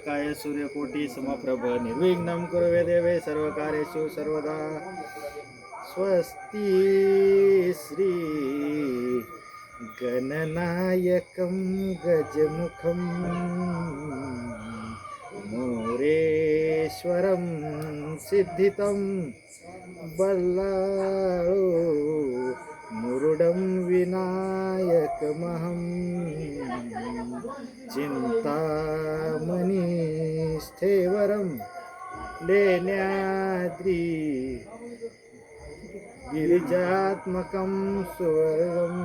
वक्रतुंडमहाकाय सूर्यकोटि समप्रभ निर्विघ्नं कुरु देवे सर्वकार्येषु सर्वदा स्वस्ति श्री गणनायकं गजमुखं मोरेश्वरं सिद्धितं बल्लाळो मुरुडं विनायकमहं चिन्तामणिस्थेवरं लेण्याद्रि गिरिजात्मकं सुवर्गं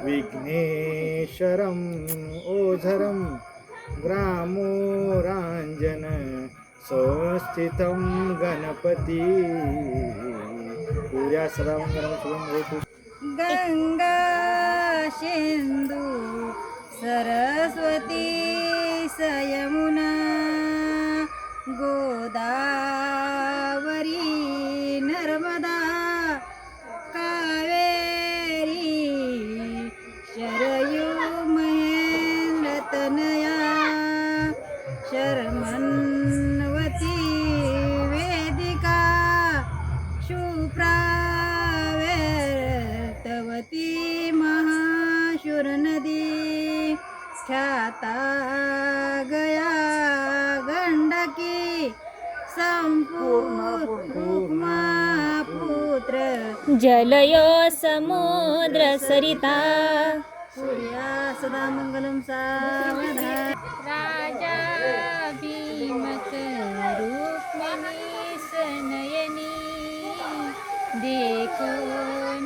विघ्नेश्वरम् ओझरं ग्रामोराञ्जन संस्थितं गणपति पूर्या सदा मंगलं शुभं भवतु। गंगा सिंधु सरस्वती यमुना गोदावरी नर्मदा कावेरी शरयू महेंद्रतनया शर्मन्वती वेदिका शुभ्रावर्तवती महाशूर नदी ख्याता गया गंडकी संपूर्ण पुत्र जलयो समुद्र सरिता सूर्या सदा मंगलम सावधा राजा भीमक रुक्मिणी सनयनी देखो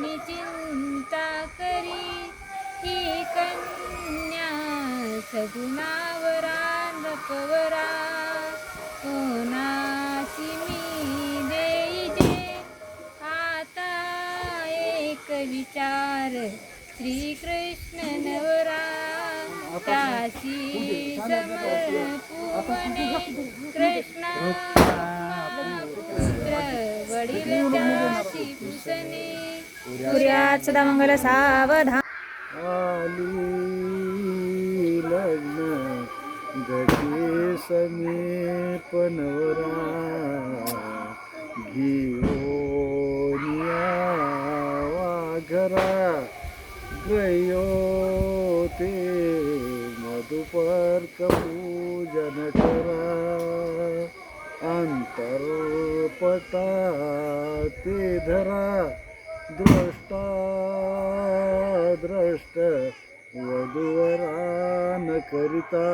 निचिंता करी ही कन्या सगुणावरा नपवरा कोणासी मी देईजे आता एक विचार श्रीकृष्ण नवरा त्यासी समर्पुवने कृष्णा पुत्र वडील त्यासी पुसणे सूर्यात सदा मंगल सावधान आली लग्न गगे समीपनवरा घेऊनिया वाघरा गयो ते मधुपर्क पूजन करा अंतरपटा ते धरा द्रष्टा द्रष्ट वधूवरान करिता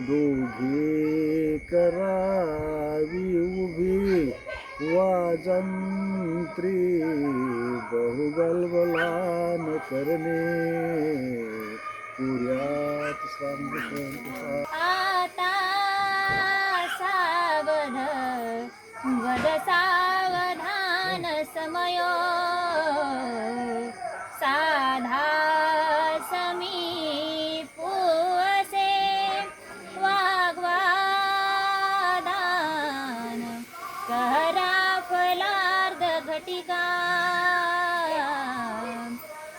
दोघे करावी उभी वाजंत्री बहुगलबलान करणे पुर्यात सांगतो आता सावध वद सावधान समयो साधा समीपुवसे वाग्वादान करा फलार्ध घटिका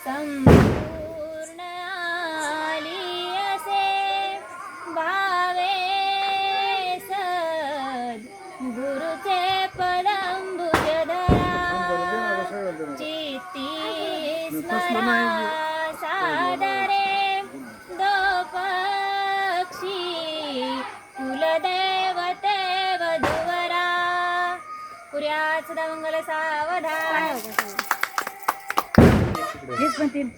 संपूर्ण आली असे भावे सद गुरुचे पदंबुजधरा चित्ती स्मरा सादरे दो पक्षी कुलदेवते वधुवरा पुर्यात सदा मंगल सावधान हेच म्हणतील